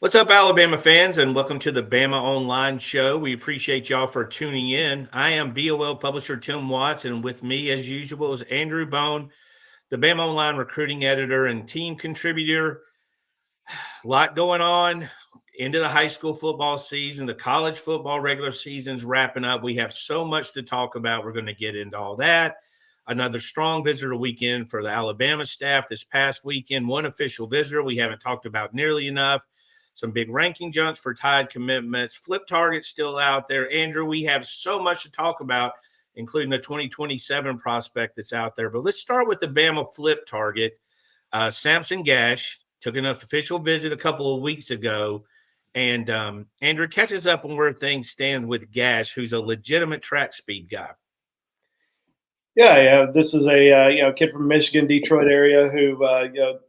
What's up, Alabama fans, and welcome to the Bama Online show. We appreciate y'all for tuning in. I am BOL publisher Tim Watts, and with me, as usual, is Andrew Bone, the Bama Online recruiting editor and team contributor. A lot going on into the high school football season. The college football regular season's wrapping up. We have so much to talk about. We're going to get into all that. Another strong visitor weekend for the Alabama staff this past weekend. One official visitor we haven't talked about nearly enough. Some big ranking jumps for Tide commitments. Flip targets still out there. Andrew, we have so much to talk about, including the 2027 prospect that's out there. But let's start with the Bama flip target. Samson Gash took an official visit a couple of weeks ago. And Andrew catches up on where things stand with Gash, who's a legitimate track speed guy. Yeah. This is a kid from Michigan, Detroit area who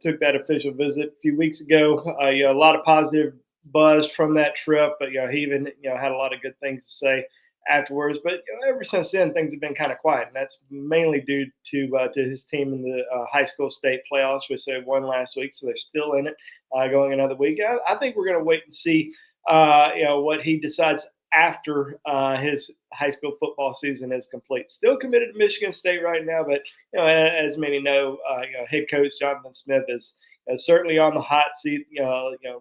took that official visit a few weeks ago. A lot of positive buzz from that trip, but he even had a lot of good things to say afterwards. But ever since then, things have been kind of quiet, and that's mainly due to his team in the high school state playoffs, which they won last week, so they're still in it going another week. I think we're going to wait and see what he decides after his high school football season is complete. Still committed to Michigan State right now, but as many know, head coach Jonathan Smith is certainly on the hot seat.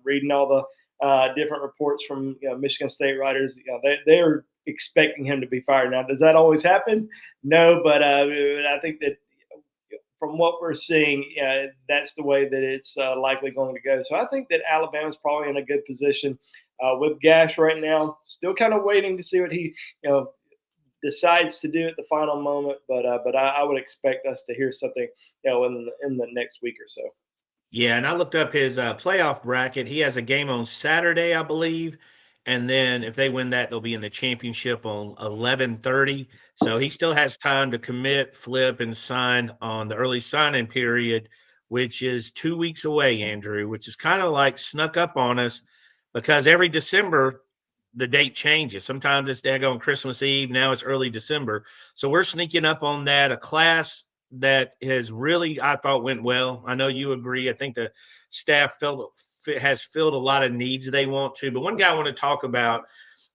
Reading all the different reports from Michigan State writers, they're expecting him to be fired. Now, does that always happen? No, but I think that from what we're seeing, that's the way that it's likely going to go. So I think that Alabama's probably in a good position with Gash right now. Still kind of waiting to see what he decides to do at the final moment, but I would expect us to hear something in the next week or so. Yeah, and I looked up his playoff bracket. He has a game on Saturday, I believe, and then if they win that, they'll be in the championship on 11:30. So he still has time to commit, flip, and sign on the early sign-in period, which is 2 weeks away, Andrew, which is kind of like snuck up on us because every December the date changes. Sometimes it's daggone Christmas Eve. Now it's early December. So we're sneaking up on that. A class that has really, I thought, went well. I know you agree. I think the staff has filled a lot of needs they want to. But one guy I want to talk about,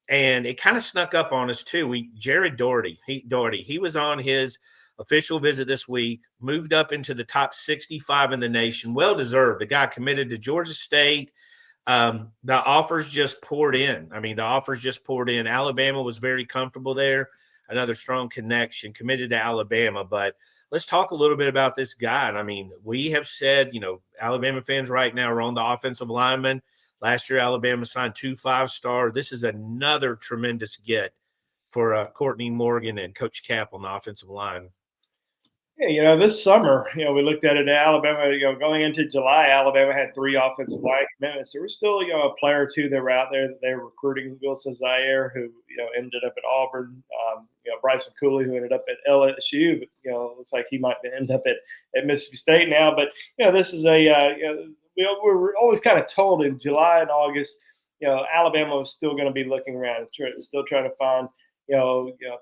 and it kind of snuck up on us too. Jared Doherty. He was on his official visit this week, moved up into the top 65 in the nation. Well deserved. The guy committed to Georgia State. The offers just poured in. I mean, the offers just poured in. Alabama was very comfortable there. Another strong connection, committed to Alabama. But let's talk a little bit about this guy. And I mean, we have said, Alabama fans right now are on the offensive lineman. Last year, Alabama signed 2 5-star. This is another tremendous get for Courtney Morgan and Coach Cap on the offensive line. Yeah, this summer, we looked at it at Alabama, going into July, Alabama had 3 offensive line commitments. There was still, a player or two that were out there that they were recruiting. Wilson Zaire, who, ended up at Auburn, Bryson Cooley, who ended up at LSU, but, looks like he might end up at Mississippi State now. But, this is we were always kind of told in July and August, Alabama was still going to be looking around, still trying to find,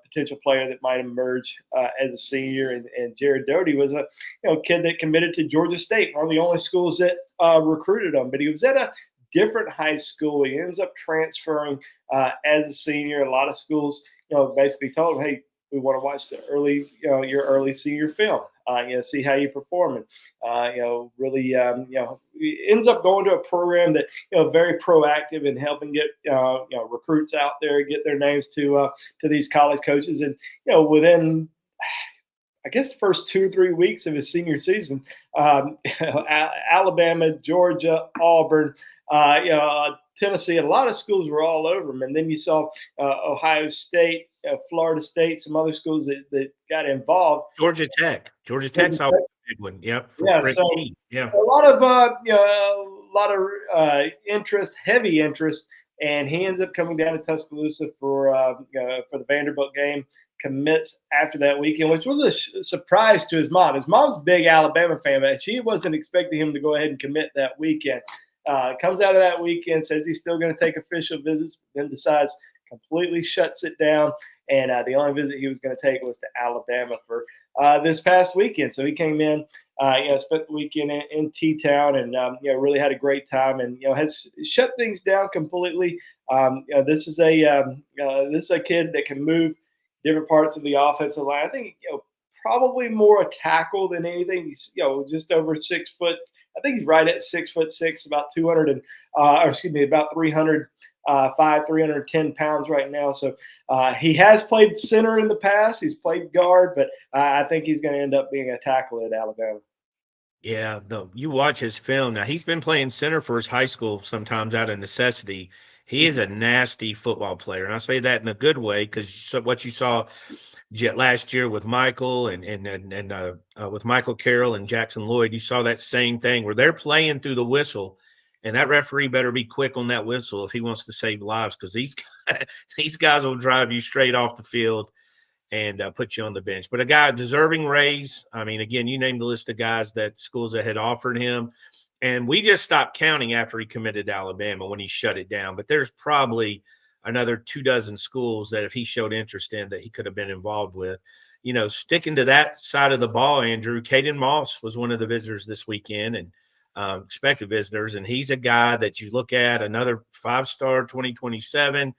potential player that might emerge as a senior. And Jared Doherty was a kid that committed to Georgia State, one of the only schools that recruited him. But he was at a different high school. He ends up transferring as a senior. A lot of schools, basically told him, hey, we want to watch the your early senior film. See how you perform, and really, he ends up going to a program that very proactive in helping get recruits out there, get their names to these college coaches, and within I guess the first 2 or 3 weeks of his senior season, Alabama, Georgia, Auburn, Tennessee, a lot of schools were all over him. And then you saw Ohio State, Florida State, some other schools that got involved. Georgia Tech's always a big one. Yep. So a lot of interest, heavy interest, and he ends up coming down to Tuscaloosa for the Vanderbilt game. Commits after that weekend, which was a surprise to his mom. His mom's a big Alabama fan, but she wasn't expecting him to go ahead and commit that weekend. Comes out of that weekend, says he's still going to take official visits, then decides completely shuts it down. And the only visit he was going to take was to Alabama for this past weekend. So he came in, spent the weekend in T-Town, and really had a great time, and has shut things down completely. This is a kid that can move different parts of the offensive line. I think probably more a tackle than anything. He's just over 6 foot. I think he's right at 6'6", about 200 and or excuse me, about 310 pounds right now. So he has played center in the past. He's played guard, but I think he's going to end up being a tackle at Alabama. Yeah, you watch his film. Now he's been playing center for his high school sometimes out of necessity. He is a nasty football player, and I say that in a good way because what you saw last year with Michael and with Michael Carroll and Jackson Lloyd, you saw that same thing where they're playing through the whistle, and that referee better be quick on that whistle if he wants to save lives because these guys will drive you straight off the field and put you on the bench. But a guy deserving raise. I mean, again, you named the list of guys that schools that had offered him. And we just stopped counting after he committed to Alabama when he shut it down. But there's probably another 24 schools that if he showed interest in that he could have been involved with. Sticking to that side of the ball, Andrew, Caden Moss was one of the visitors this weekend and expected visitors. And he's a guy that you look at, another 5-star 2027.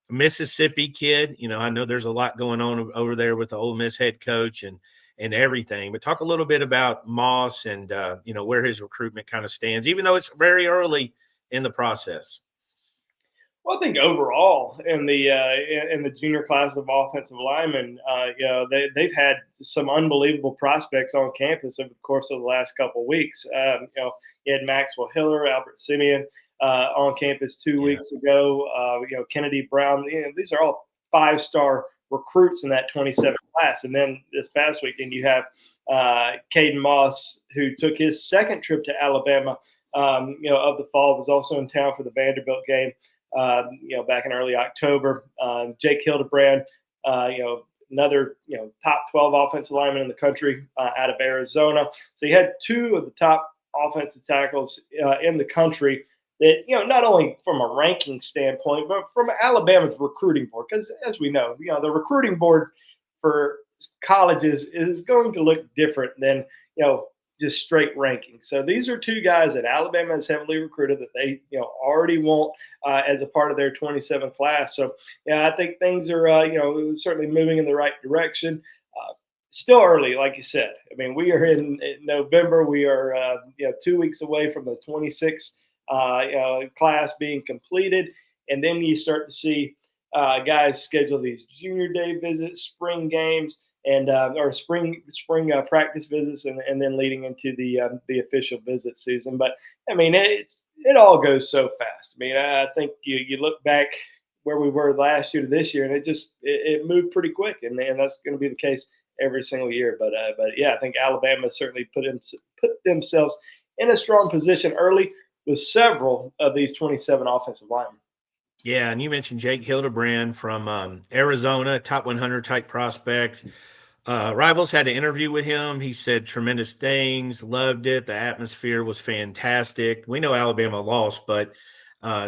Mississippi kid. I know there's a lot going on over there with the Ole Miss head coach and everything. But talk a little bit about Moss and where his recruitment kind of stands, even though it's very early in the process. Well, I think overall in the junior class of offensive linemen, they've had some unbelievable prospects on campus over the course of the last couple of weeks. You had Maxwell Hiller, Albert Simeon on campus 2 weeks ago. Kennedy Brown. These are all 5-star recruits in that 27 class. And then this past weekend, you have Caden Moss, who took his second trip to Alabama. Of the fall, was also in town for the Vanderbilt game. Back in early October. Jake Hildebrand, another top 12 offensive lineman in the country out of Arizona. So you had two of the top offensive tackles in the country that not only from a ranking standpoint, but from Alabama's recruiting board, because as we know, the recruiting board for colleges is going to look different than just straight ranking. So these are two guys that Alabama has heavily recruited that they already want as a part of their 27 class. So I think things are certainly moving in the right direction. Still early, like you said. I mean, we are in November. We are 2 weeks away from the 26 class being completed, and then you start to see guys schedule these junior day visits, spring games, and or spring practice visits, and then leading into the official visit season. But I mean, it all goes so fast. I mean, I think you look back where we were last year to this year, and it moved pretty quick, and that's going to be the case every single year. But yeah, I think Alabama certainly put themselves in a strong position early with several of these 27 offensive linemen. Yeah, and you mentioned Jake Hildebrand from Arizona, top 100 type prospect. Rivals had an interview with him. He said tremendous things, loved it. The atmosphere was fantastic. We know Alabama lost, but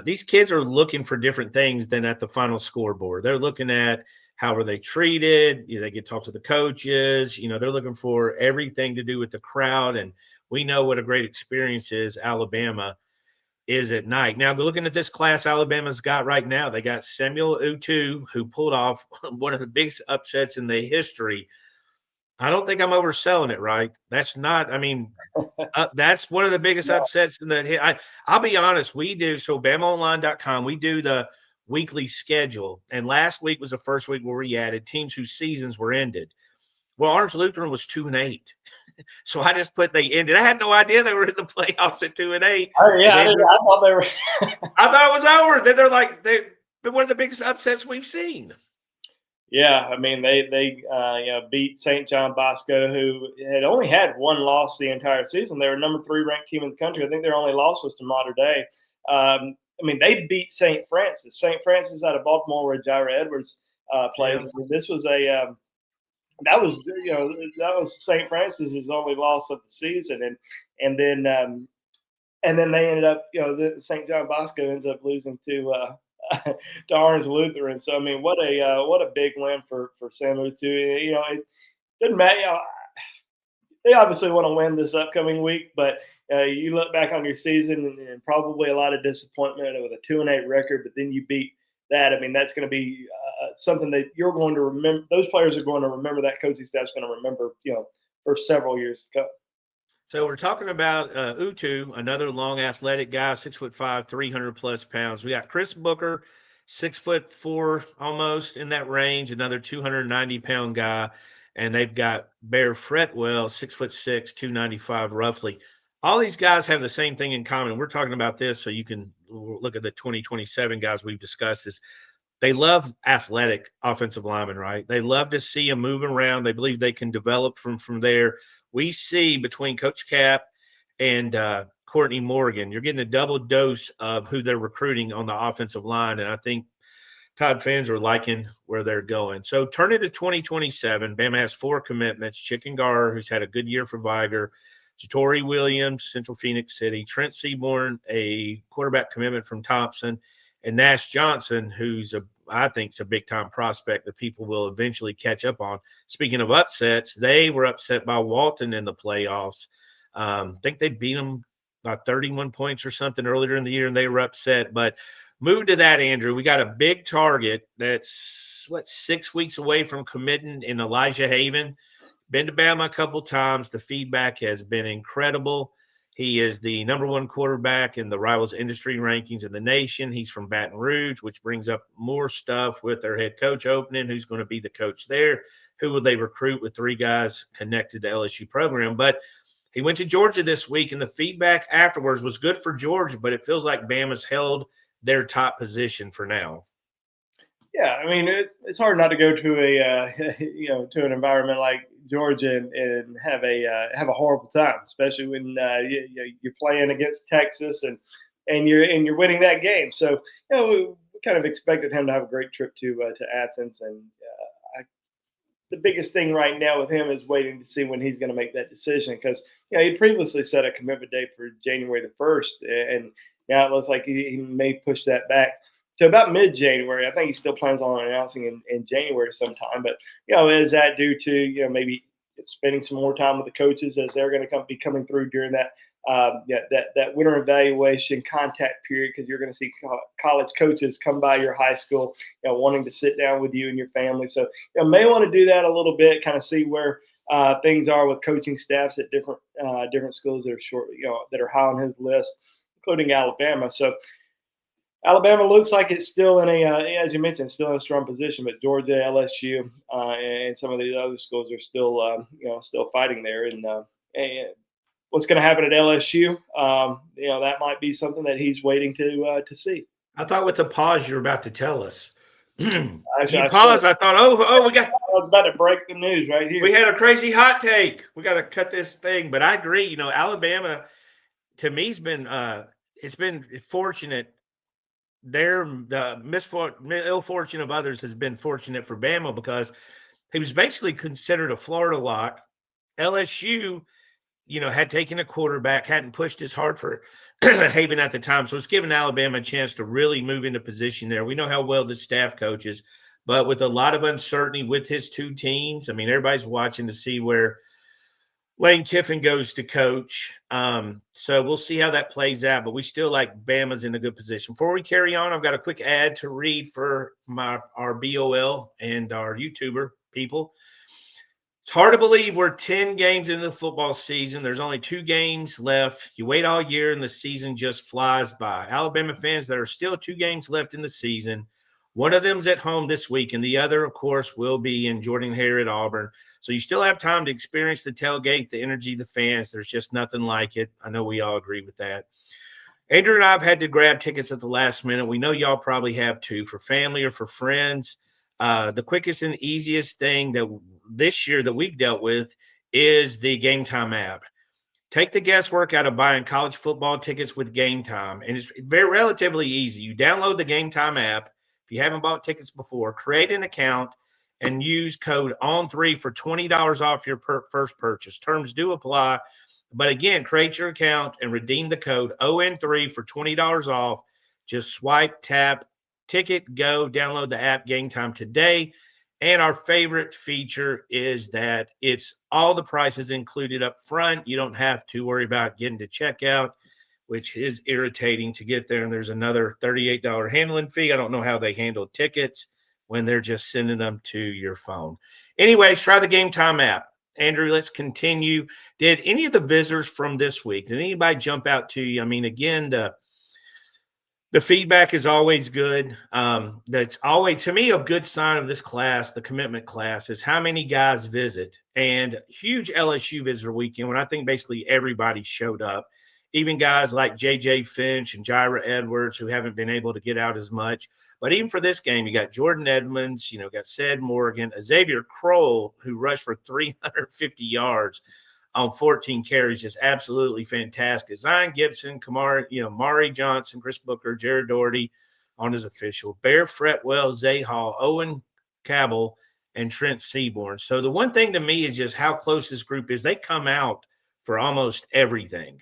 these kids are looking for different things than at the final scoreboard. They're looking at how were they treated. They get to talk to the coaches. They're looking for everything to do with the crowd. And we know what a great experience is Alabama is at night. Now, looking at this class Alabama's got right now, they got Samuel Utu, who pulled off one of the biggest upsets in the history. I don't think I'm overselling it, right? That's not, I mean, that's one of the biggest upsets in the I'll be honest, we do, so BamaOnLine.com, we do the weekly schedule. And last week was the first week where we added teams whose seasons were ended. Well, Orange Lutheran was 2-8. So I just put they ended. I had no idea they were in the playoffs at 2-8. Oh yeah, I thought they were. I thought it was over. Then they're one of the biggest upsets we've seen. Yeah, I mean they beat St. John Bosco, who had only had one loss the entire season. They were number 3 ranked team in the country. I think their only loss was to Mater Dei. I mean, they beat St. Francis. St. Francis out of Baltimore, where Jaira Edwards played. Yeah. This was that was St. Francis's only loss of the season, and then they ended up St. John Bosco ends up losing to Orange Lutheran. So I mean, what a big win for Samu too. Doesn't matter. They obviously want to win this upcoming week, but you look back on your season and probably a lot of disappointment with a 2-8 record, but then you beat that. I mean, that's going to be something that you're going to remember. Those players are going to remember. That coaching staff's going to remember, for several years to come. So we're talking about Utu, another long athletic guy, 6'5", 300+ pounds. We got Chris Booker, 6'4", almost in that range, another 290-pound guy. And they've got Bear Fretwell, 6'6", 295 roughly. All these guys have the same thing in common. We're talking about this so you can look at the 2027 guys we've discussed is they love athletic offensive linemen, right? They love to see them move around. They believe they can develop from there. We see between Coach Cap and Courtney Morgan, you're getting a double dose of who they're recruiting on the offensive line. And I think Todd fans are liking where they're going. So turning to 2027, Bama has 4 commitments. Chicken Gar, who's had a good year for Viger, Jatori Williams, Central Phoenix City, Trent Seaborn, a quarterback commitment from Thompson, and Nash Johnson, who's I think is a big time prospect that people will eventually catch up on. Speaking of upsets, they were upset by Walton in the playoffs. I think they beat them by 31 points or something earlier in the year, and they were upset. But move to that, Andrew. We got a big target that's 6 weeks away from committing in Elijah Haven. Been to Bama a couple times. The feedback has been incredible. He is the number 1 quarterback in the Rivals industry rankings in the nation. He's from Baton Rouge, which brings up more stuff with their head coach opening. Who's going to be the coach there? Who will they recruit with 3 guys connected to LSU program? But he went to Georgia this week, and the feedback afterwards was good for Georgia, but it feels like Bama's held their top position for now. Yeah, I mean it's hard not to go to a to an environment like Georgia and have a horrible time, especially when you're playing against Texas and you're winning that game. So we kind of expected him to have a great trip to Athens, and the biggest thing right now with him is waiting to see when he's going to make that decision because he previously set a commitment date for January the 1st, and now it looks like he may push that back to about mid-January. I think he still plans on announcing in January sometime. But is that due to maybe spending some more time with the coaches as they're going to be coming through during that that winter evaluation contact period, because you're going to see college coaches come by your high school, wanting to sit down with you and your family. So may want to do that a little bit, kind of see where things are with coaching staffs at different schools that are short, that are high on his list, including Alabama. So Alabama looks like it's still in as you mentioned, still in a strong position, but Georgia, LSU, and some of these other schools are still, still fighting there. And what's going to happen at LSU? That might be something that he's waiting to see. I thought with the pause you were about to tell us. Actually, you paused. I thought, I was about to break the news right here. We had a crazy hot take. We got to cut this thing. But I agree. Alabama, to me, has been it's been fortunate. The ill fortune of others has been fortunate for Bama because he was basically considered a Florida lock. LSU, had taken a quarterback, hadn't pushed as hard for Haven at the time. So it's given Alabama a chance to really move into position there. We know how well the staff coaches, but with a lot of uncertainty with his 2 teams, I mean, everybody's watching to see where Lane Kiffin goes to coach. So we'll see how that plays out, but we still like Bama's in a good position. Before we carry on, I've got a quick ad to read for our BOL and our YouTuber people. It's hard to believe we're 10 games into the football season. There's only 2 games left. You wait all year and the season just flies by. Alabama fans, there are still 2 games left in the season. One of them's at home this week, and the other, of course, will be in Jordan-Hare at Auburn. So you still have time to experience the tailgate, the energy of the fans. There's just nothing like it. I know we all agree with that. Andrew and I have had to grab tickets at the last minute. We know y'all probably have too, for family or for friends. The quickest and easiest thing that this year that we've dealt with is the Game Time app. Take the guesswork out of buying college football tickets with Game Time, and it's very relatively easy. You download the Game Time app. If you haven't bought tickets before, create an account and use code ON3 for $20 off your first purchase. Terms do apply. But again, create your account and redeem the code ON3 for $20 off. Just swipe, tap, ticket, go, download the app Game Time today. And our favorite feature is that it's all the prices included up front. You don't have to worry about getting to checkout, which is irritating to get there. And there's another $38 handling fee. I don't know how they handle tickets when they're just sending them to your phone. Anyways, try the Game Time app. Andrew, let's continue. Did any of the visitors from this week, did anybody jump out to you? I mean, again, the feedback is always good. That's always, to me, a good sign of this class, the commitment class, is how many guys visit. And huge LSU visitor weekend when I think basically everybody showed up, even guys like J.J. Finch and Jira Edwards who haven't been able to get out as much. But even for this game, you got Jordan Edmonds, got Ced Morgan, Xavier Kroll, who rushed for 350 yards on 14 carries, just absolutely fantastic. Zion Gibson, Mari Johnson, Chris Booker, Jared Doherty on his official, Bear Fretwell, Zay Hall, Owen Cabell, and Trent Seaborn. So the one thing to me is just how close this group is. They come out for almost everything.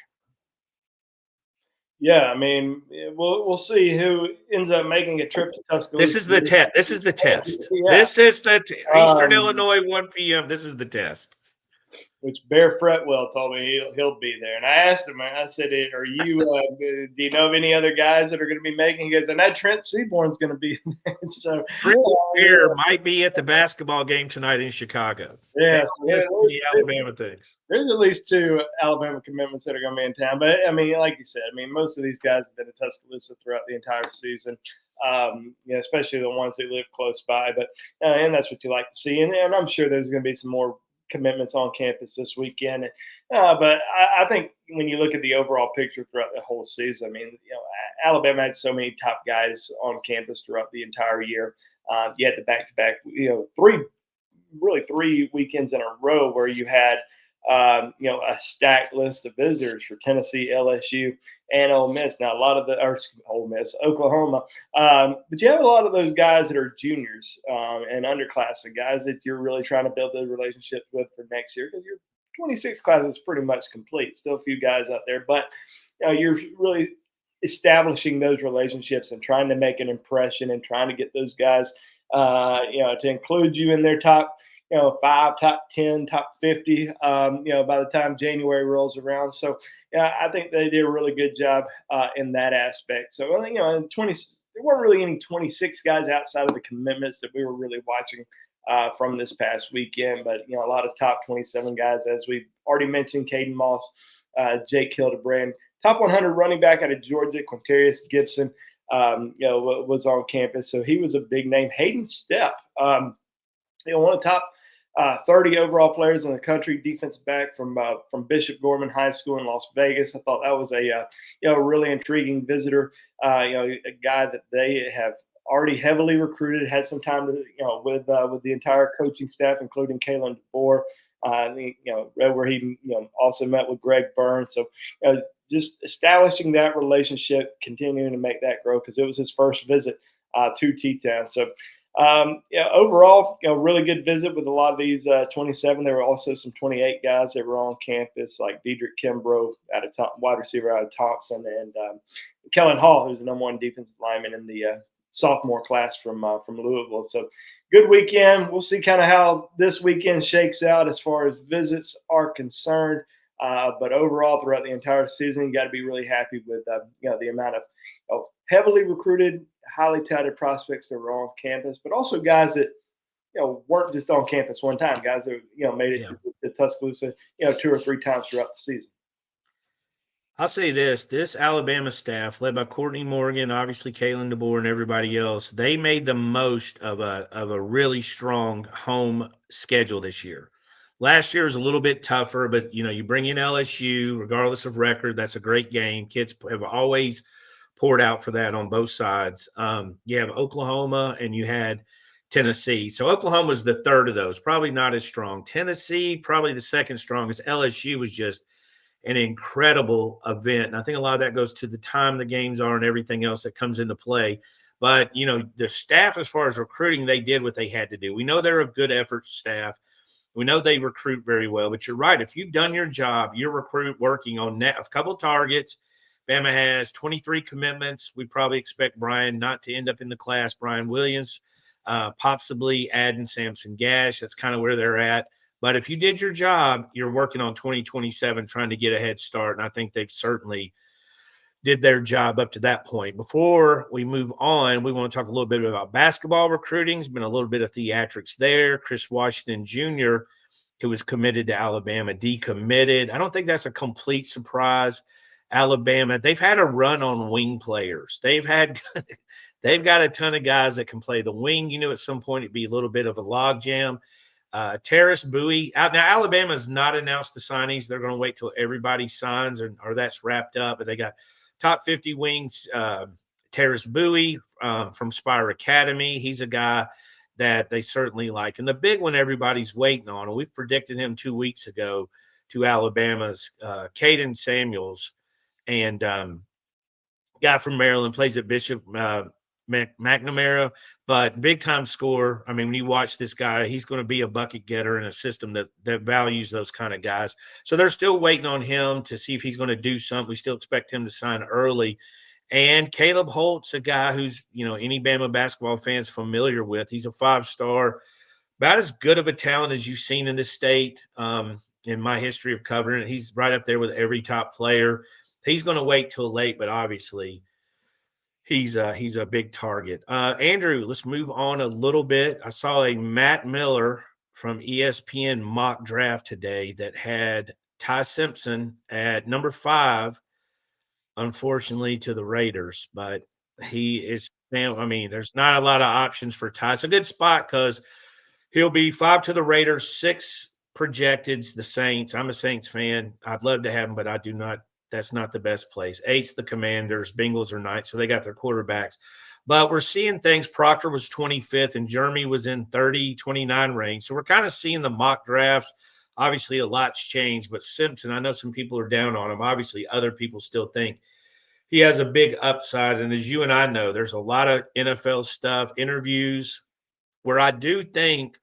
Yeah, I mean, we'll see who ends up making a trip to Tuscaloosa. This is the test. This is the test. Yeah. This is the Eastern Illinois, 1 p.m. This is the test. Which Bear Fretwell told me he'll be there. And I asked him, I said, "Are you? Do you know of any other guys that are going to be making?" He goes, "I know Trent Seaborn's going to be there." So Trent Bear might be at the basketball game tonight in Chicago. Yeah, the Alabama things. There's at least 2 Alabama commitments that are going to be in town. But I mean, like you said, most of these guys have been in Tuscaloosa throughout the entire season. Especially the ones who live close by. But and that's what you like to see. And I'm sure there's going to be some more commitments on campus this weekend. But I think when you look at the overall picture throughout the whole season, Alabama had so many top guys on campus throughout the entire year. You had the back-to-back, 3 weekends in a row where you had, a stacked list of visitors for Tennessee, LSU, and Ole Miss. Now, Oklahoma. But you have a lot of those guys that are juniors and underclassmen, guys that you're really trying to build those relationships with for next year because your 26 class is pretty much complete. Still a few guys out there, but you're really establishing those relationships and trying to make an impression and trying to get those guys, to include you in their top 5, top 10, top 50, by the time January rolls around. So, I think they did a really good job in that aspect. So, there weren't really any 26 guys outside of the commitments that we were really watching from this past weekend. But, a lot of top 27 guys, as we already mentioned, Caden Moss, Jake Hildebrand, top 100 running back out of Georgia, Quintarius Gibson, was on campus. So he was a big name. Hayden Stepp, one of the top 30 overall players in the country, defensive back from Bishop Gorman High School in Las Vegas. I thought that was a really intriguing visitor. A guy that they have already heavily recruited, had some time to with the entire coaching staff, including Kalen DeBoer. Where he also met with Greg Burns. So just establishing that relationship, continuing to make that grow because it was his first visit to T-Town. So. Overall, really good visit with a lot of these 27. There were also some 28 guys that were on campus, like Dedrick Kimbrough, wide receiver out of Thompson, and Kellen Hall, who's the #1 defensive lineman in the sophomore class from Louisville. So good weekend. We'll see kind of how this weekend shakes out as far as visits are concerned. But overall, throughout the entire season, you got to be really happy with the amount of heavily recruited, highly touted prospects that were on campus, but also guys that weren't just on campus one time. Guys that made it to Tuscaloosa 2 or 3 times throughout the season. I'll say this Alabama staff, led by Courtney Morgan, obviously Kalen DeBoer, and everybody else, they made the most of a really strong home schedule this year. Last year was a little bit tougher, but you bring in LSU, regardless of record, that's a great game. Kids have always poured out for that on both sides. You have Oklahoma and you had Tennessee. So Oklahoma was the third of those, probably not as strong. Tennessee, probably the second strongest. LSU was just an incredible event. And I think a lot of that goes to the time the games are and everything else that comes into play. But, the staff, as far as recruiting, they did what they had to do. We know they're a good effort staff. We know they recruit very well. But you're right. If you've done your job, you're working on a couple targets. Bama has 23 commitments. We probably expect Brian not to end up in the class. Brian Williams, possibly adding Samson Gash. That's kind of where they're at. But if you did your job, you're working on 2027, trying to get a head start. And I think they've certainly did their job up to that point. Before we move on, we want to talk a little bit about basketball recruiting. There's been a little bit of theatrics there. Chris Washington Jr., who was committed to Alabama, decommitted. I don't think that's a complete surprise. Alabama, they've had a run on wing players. They've got a ton of guys that can play the wing. You know, at some point it'd be a little bit of a logjam. Terrace Bowie out now. Alabama's not announced the signings. They're going to wait till everybody signs or that's wrapped up. But they got top 50 wings. Terrace Bowie from Spire Academy. He's a guy that they certainly like. And the big one everybody's waiting on, and we predicted him 2 weeks ago to Alabama's Caden Samuels, and guy from Maryland, plays at Bishop McNamara, but big time scorer. I mean, when you watch this guy, he's going to be a bucket getter in a system that values those kind of guys. So they're still waiting on him to see if he's going to do something. We still expect him to sign early. And Caleb Holt's a guy who's, any Bama basketball fans familiar with. He's a 5-star, about as good of a talent as you've seen in this state in my history of covering it. He's right up there with every top player. He's going to wait till late, but obviously he's a big target. Andrew, let's move on a little bit. I saw a Matt Miller from ESPN mock draft today that had Ty Simpson at number 5, unfortunately, to the Raiders, but he is, I mean, there's not a lot of options for Ty. It's a good spot because he'll be 5 to the Raiders, 6 projected the Saints. I'm a Saints fan. I'd love to have him, but I do not. That's not the best place. 8's the Commanders. Bengals are 9th, so they got their quarterbacks. But we're seeing things. Proctor was 25th, and Jeremy was in 30, 29 range. So we're kind of seeing the mock drafts. Obviously, a lot's changed, but Simpson, I know some people are down on him. Obviously, other people still think he has a big upside. And as you and I know, there's a lot of NFL stuff, interviews, where I do think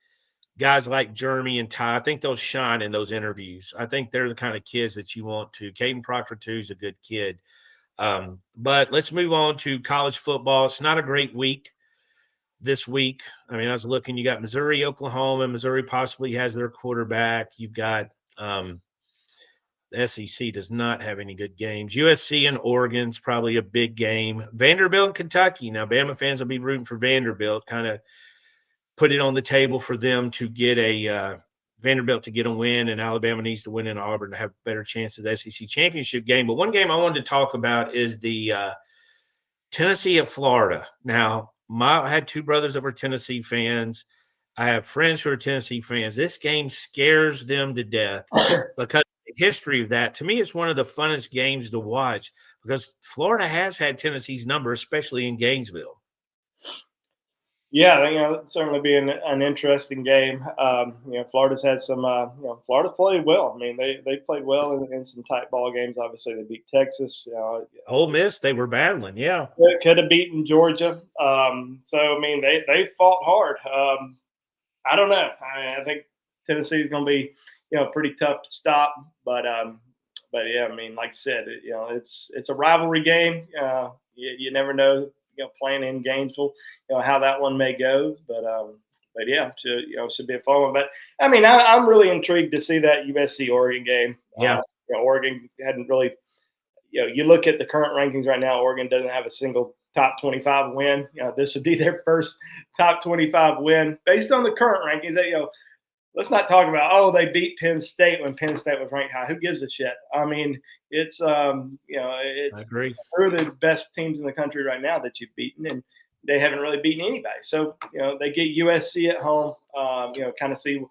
guys like Jeremy and Ty, I think they'll shine in those interviews. I think they're the kind of kids that you want to. Caden Proctor, too, is a good kid. But let's move on to college football. It's not a great week this week. I mean, I was looking, you got Missouri, Oklahoma. Missouri possibly has their quarterback. You've got the SEC does not have any good games. USC and Oregon's probably a big game. Vanderbilt and Kentucky. Now, Bama fans will be rooting for Vanderbilt, kind of put it on the table for them to get Vanderbilt to get a win, and Alabama needs to win in Auburn to have a better chance of the SEC championship game. But one game I wanted to talk about is the Tennessee at Florida. Now, I had 2 brothers that were Tennessee fans. I have friends who are Tennessee fans. This game scares them to death because the history of that, to me, it's one of the funnest games to watch because Florida has had Tennessee's number, especially in Gainesville. Yeah, I think it'll certainly be an interesting game. Florida's had some. Florida played well. I mean, they played well in some tight ball games. Obviously, they beat Texas. Ole Miss, they were battling. Yeah, they could have beaten Georgia. So I mean, they fought hard. I don't know. I think Tennessee is going to be pretty tough to stop. But yeah, I mean, like I said, it's a rivalry game. You never know. Playing in Gainesville, how that one may go, but yeah, should be a fun one. But I mean, I'm really intrigued to see that USC Oregon game. Yeah, Oregon hadn't really, you look at the current rankings right now. Oregon doesn't have a single top 25 win. This would be their first top 25 win based on the current rankings. That let's not talk about they beat Penn State when Penn State was ranked high. Who gives a shit? I mean, it's it's I agree. They're the best teams in the country right now that you've beaten, and they haven't really beaten anybody. So they get USC at home. Kind of see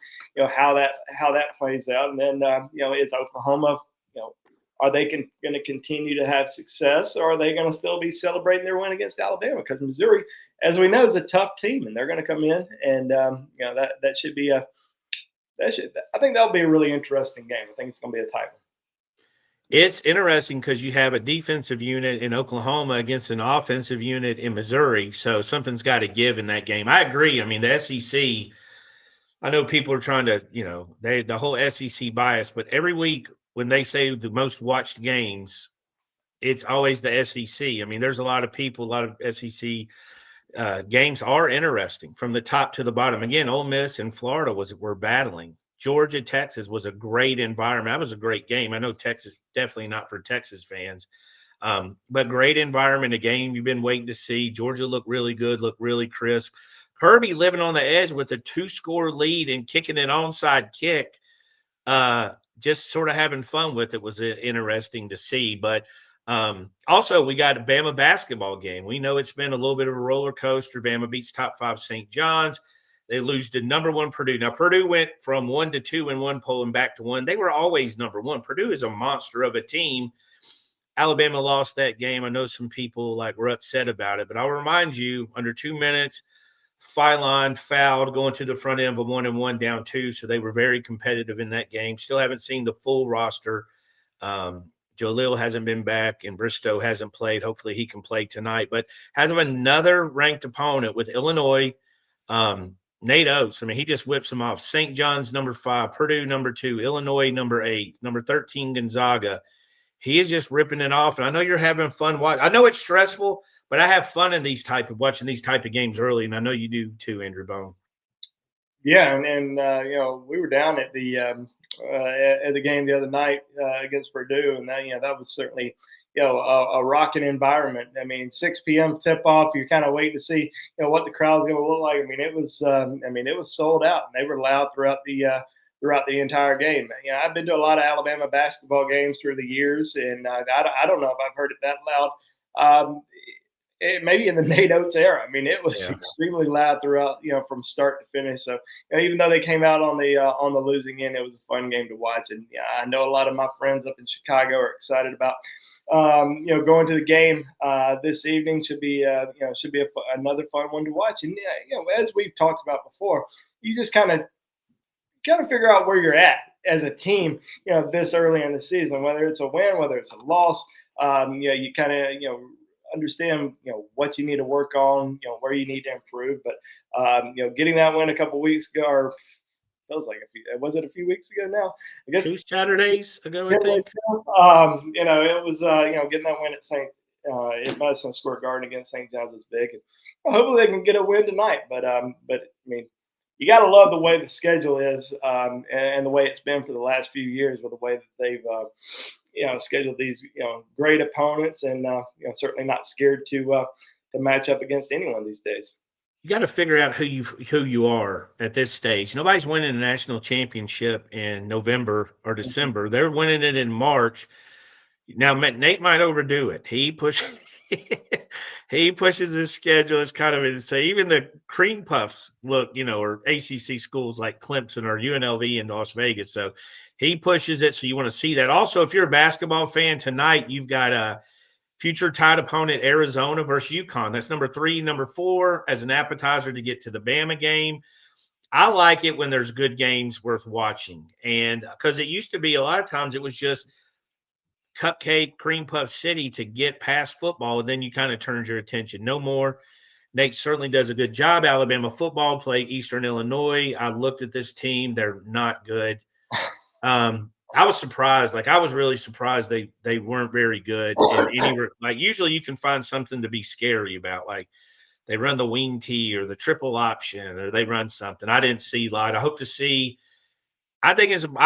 how that plays out, and then it's Oklahoma. Are they going to continue to have success, or are they going to still be celebrating their win against Alabama? Because Missouri, as we know, is a tough team, and they're going to come in, and that should be I think that'll be a really interesting game. I think it's going to be a tight one. It's interesting because you have a defensive unit in Oklahoma against an offensive unit in Missouri, so something's got to give in that game. I agree. I mean, the SEC, I know people are trying to, the whole SEC bias, but every week when they say the most watched games, it's always the SEC. I mean, there's a lot of people, a lot of SEC games are interesting from the top to the bottom. Again, Ole Miss and Florida were battling. Georgia, Texas was a great environment. That was a great game. I know Texas definitely not for Texas fans, but great environment. A game you've been waiting to see. Georgia looked really good, looked really crisp. Kirby living on the edge with a 2-score lead and kicking an onside kick. Just sort of having fun with it was interesting to see. But also, we got a Bama basketball game. We know it's been a little bit of a roller coaster. Bama beats top 5 St. John's. They lose to number 1 Purdue. Now, Purdue went from 1 to 2 in one poll and back to 1. They were always number 1. Purdue is a monster of a team. Alabama lost that game. I know some people were upset about it, but I'll remind you, under 2 minutes, Phylon fouled going to the front end of a 1-and-1 down 2. So they were very competitive in that game. Still haven't seen the full roster. Jalil hasn't been back and Bristow hasn't played. Hopefully he can play tonight, but has another ranked opponent with Illinois. Nate Oates, I mean, he just whips them off. St. John's number 5, Purdue number 2, Illinois number 8, number 13 Gonzaga. He is just ripping it off. And I know you're having fun watching. I know it's stressful, but I have fun in watching these type of games early, and I know you do too, Andrew Bone. Yeah, and we were down at the game the other night against Purdue, and that was certainly a rocking environment. I mean, 6 p.m. tip off. You're kind of waiting to see what the crowd's going to look like. I mean, it was sold out, and they were loud throughout the entire game. I've been to a lot of Alabama basketball games through the years, and I don't know if I've heard it that loud. Maybe in the Nate Oates era. I mean, it was extremely loud throughout, from start to finish. So, even though they came out on the losing end, it was a fun game to watch. And I know a lot of my friends up in Chicago are excited about, going to the game this evening. Should be another fun one to watch. And as we've talked about before, you just kind of figure out where you're at as a team, this early in the season, whether it's a win, whether it's a loss. You kind of, understand what you need to work on, where you need to improve. But getting that win a couple weeks ago, or feels like a few weeks ago now, I guess 2 Saturdays ago, I think. it was getting that win at Madison Square Garden against St. John's is big, and hopefully they can get a win tonight. But I mean, you got to love the way the schedule is, and the way it's been for the last few years, with the way that they've scheduled these great opponents, and certainly not scared to match up against anyone these days. You got to figure out who you are at this stage. Nobody's winning a national championship in November or December. They're winning it in March. Now, Nate might overdo it. He pushes his schedule. It's kind of insane. Even the cream puffs look, or ACC schools like Clemson or UNLV in Las Vegas. So he pushes it. So you want to see that. Also, if you're a basketball fan tonight, you've got a future tied opponent, Arizona versus UConn. That's number 3, number 4 as an appetizer to get to the Bama game. I like it when there's good games worth watching. And because it used to be a lot of times it was just cupcake, cream puff city to get past football, and then you kind of turns your attention. No more. Nate certainly does a good job. Alabama football play Eastern Illinois. I looked at this team. They're not good. I was surprised. I was really surprised they weren't very good in any usually you can find something to be scary about. They run the wing tee or the triple option, or they run something. I didn't see light. I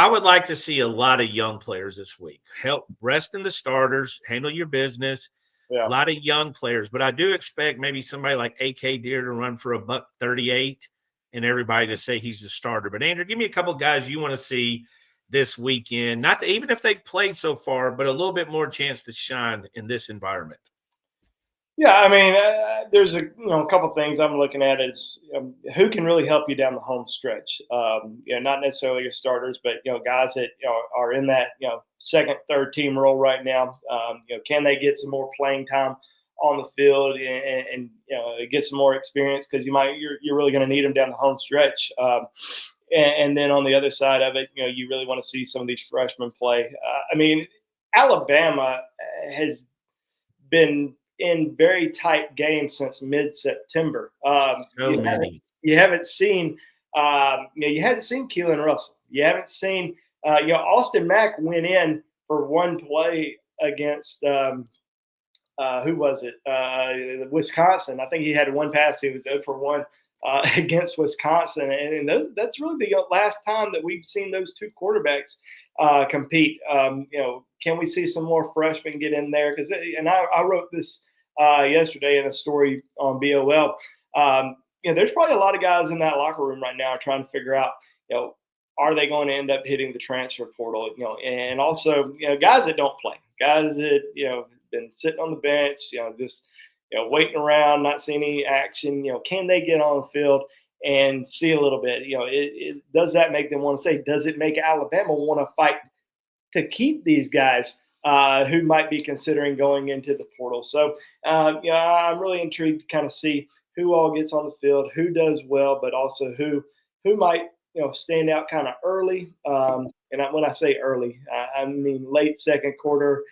would like to see a lot of young players this week. Help rest in the starters, handle your business. Yeah. A lot of young players, but I do expect maybe somebody like AK Deer to run for $138 and everybody to say he's the starter. But Andrew, give me a couple guys you want to see this weekend. Even if they played so far, but a little bit more chance to shine in this environment. Yeah, I mean, there's a couple things I'm looking at is who can really help you down the home stretch. Not necessarily your starters, but guys that are in that second, third team role right now. Can they get some more playing time on the field and get some more experience, because you're really going to need them down the home stretch. And then on the other side of it, you really want to see some of these freshmen play. I mean, Alabama has been in very tight games since mid-September. You haven't seen Keelan Russell. You haven't seen Austin Mack went in for one play against who was it? Wisconsin. I think he had one pass. He was 0 for 1 against Wisconsin, and that's really the last time that we've seen those two quarterbacks compete. Can we see some more freshmen get in there? Because and I wrote this yesterday in a story on BOL. There's probably a lot of guys in that locker room right now trying to figure out, are they going to end up hitting the transfer portal? And also, guys that don't play, guys that been sitting on the bench, just waiting around, not seeing any action. Can they get on the field and see a little bit? Does that make them want to say? Does it make Alabama want to fight to keep these guys who might be considering going into the portal? So, I'm really intrigued to kind of see who all gets on the field, who does well, but also who might stand out kind of early. And when I say early, I mean late second quarter,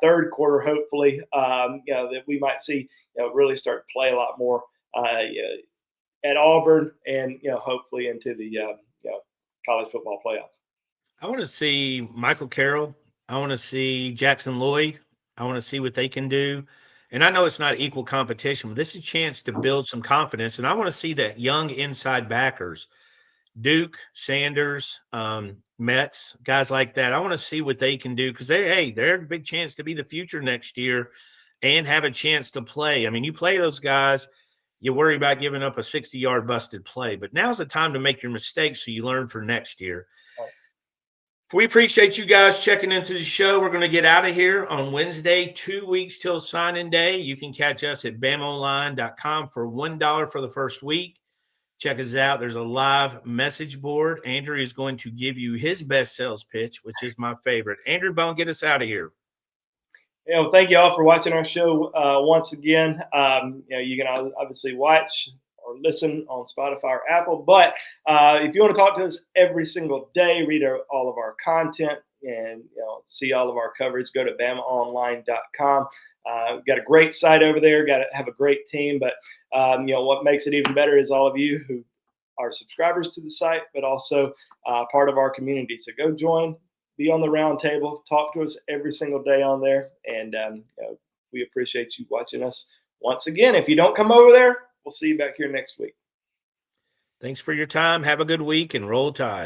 third quarter, hopefully. That we might see really start to play a lot more at Auburn, and hopefully into the college football playoff. I want to see Michael Carroll. I want to see Jackson Lloyd. I want to see what they can do. And I know it's not equal competition, but this is a chance to build some confidence. And I want to see that young inside backers, Duke, Sanders, Metz, guys like that. I want to see what they can do because they're a big chance to be the future next year and have a chance to play. I mean, you play those guys, you worry about giving up a 60-yard busted play, but now's the time to make your mistakes so you learn for next year. We appreciate you guys checking into the show. We're going to get out of here on Wednesday, 2 weeks till signing day. You can catch us at BamaOnLine.com for $1 for the first week. Check us out. There's a live message board. Andrew is going to give you his best sales pitch, which is my favorite. Andrew Bone, get us out of here. Thank you all for watching our show once again. You can obviously watch or listen on Spotify or Apple, but if you want to talk to us every single day, read all of our content, and see all of our coverage, go to BamaOnLine.com. We've got a great site over there. Got to have a great team, but what makes it even better is all of you who are subscribers to the site, but also part of our community. So go join, be on the round table, talk to us every single day on there, and we appreciate you watching us once again. If you don't come over there, we'll see you back here next week. Thanks for your time. Have a good week and roll tide.